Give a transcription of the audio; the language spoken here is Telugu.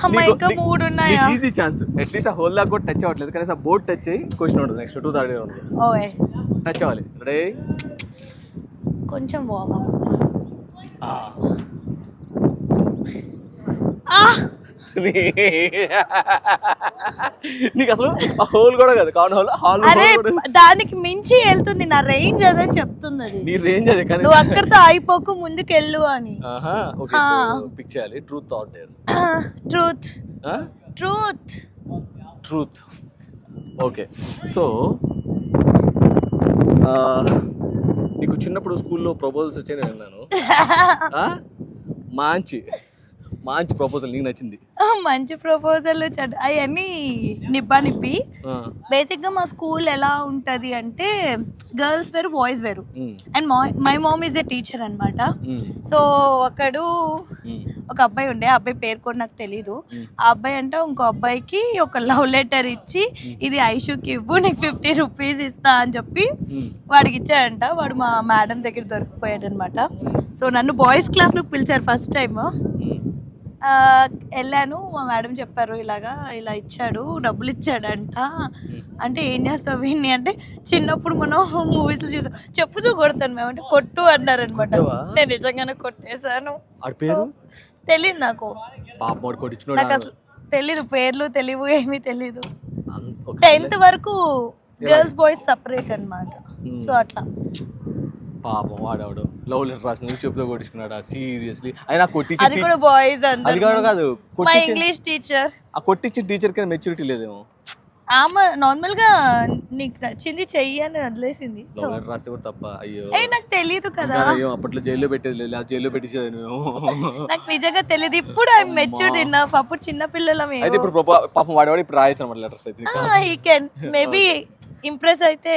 అమ్మ ఇంకా 3 ఉన్నాయా? Easy chance. అట్లీస్ట్ ఆ హోల్ దాకా కూడా టచ్ అవ్వట్లేదు కానీ ఆ బోర్డ్ టచ్ అయ్యి క్వశ్చన్ ఉంటుంది నెక్స్ట్ 2 థర్డ్ రౌండ్ ఓయ్ టచ్ అవ్వాలి. రెడీ? కొంచెం వార్మ్ అప్. నీకు అసలు ఆ హోల్ కూడా కాదు కాన్ హోల్ హాల్ అరే దానికి మించి వెళ్తుంది, నా రేంజ్ అదని చెప్తున్నది. నీ రేంజ్ అదే కానీ నువ్వు అక్కడితో అయిపోకు ముందుకెళ్ళు అని. ఓకే పిక్ చేయాలి. Truth or dare? Truth. Truth. Truth. Okay so నీకు చిన్నప్పుడు స్కూల్లో ప్రపోజల్స్ వచ్చాయి నేను విన్నాను. మంచి మంచి ప్రపోజల్ నీకు నచ్చింది? మంచి ప్రపోజల్ అవన్నీ నిప్పి. బేసిక్ గా మా స్కూల్ ఎలా ఉంటది అంటే గర్ల్స్ వేరు బాయ్స్ వేరు. And my mom is a teacher అనమాట. సో ఒక అబ్బాయి ఉండే, ఆ అబ్బాయి పేరు కూడా నాకు తెలీదు. ఆ అబ్బాయి అంటే ఇంకో అబ్బాయికి ఒక లవ్ లెటర్ ఇచ్చి ఇది ఐషుకి ఇవ్వు, నీకు 50 రూపీస్ ఇస్తా అని చెప్పి వాడికి ఇచ్చాడంట. వాడు మా మేడం దగ్గర దొరికిపోయాడు అనమాట. సో నన్ను బాయ్స్ క్లాస్ లోకి పిలిచారు ఫస్ట్ టైం. వెళ్ళాను, మా మేడం చెప్పారు ఇలా ఇచ్చాడు, డబ్బులు ఇచ్చాడంట. అంటే ఏం చేస్తావు వీడిని అంటే, చిన్నప్పుడు మనం మూవీస్లో చూసాం, చెప్పుతో కొడతాను మేము అంటే కొట్టు అన్నారు అనమాట. నేను నిజంగానే కొట్టేశాను. తెలీదు నాకు అసలు తెలీదు, పేర్లు తెలియవు, ఏమీ తెలీదు. 10th వరకు గర్ల్స్ బాయ్స్ సపరేట్ అనమాట. సో అట్లా పాపం వాడవాడు లవ్ లెటర్ రాసిన చెప్తూ కొట్టించుకున్నాడా? సీరియస్లీ అయినా కొట్టించి అది కూడా బాయ్స్ అది కూడా కాదు, మా ఇంగ్లీష్ టీచర్. ఆ కొట్టించి టీచర్ కి మెచ్యూరిటీ లేదేమో. ఆమె నార్మల్ గా నీకు నచ్చింది చెయ్యి అని వదిలేసింది. లవ్ లెటర్ రాస్తే కూడా తప్ప? అయ్యో నాకు తెలియదు కదా. అయ్యో అప్పట్లో జైల్లో పెట్టేది లేదు, జైల్లో పెట్టించేది నువ్వు. నాకు నిజంగా తెలియదు. ఇప్పుడు ఐ మెచ్యూర్డ్ ఇనఫ్. అప్పుడు చిన్న పిల్లలం. అయితే ఇప్పుడు పాపం వాడవాడు ఇప్పుడు రాయొచ్చు అన్నమాట లెటర్స్. అయితే హీ కెన్ మేబీ ఇంప్రెస్ అయితే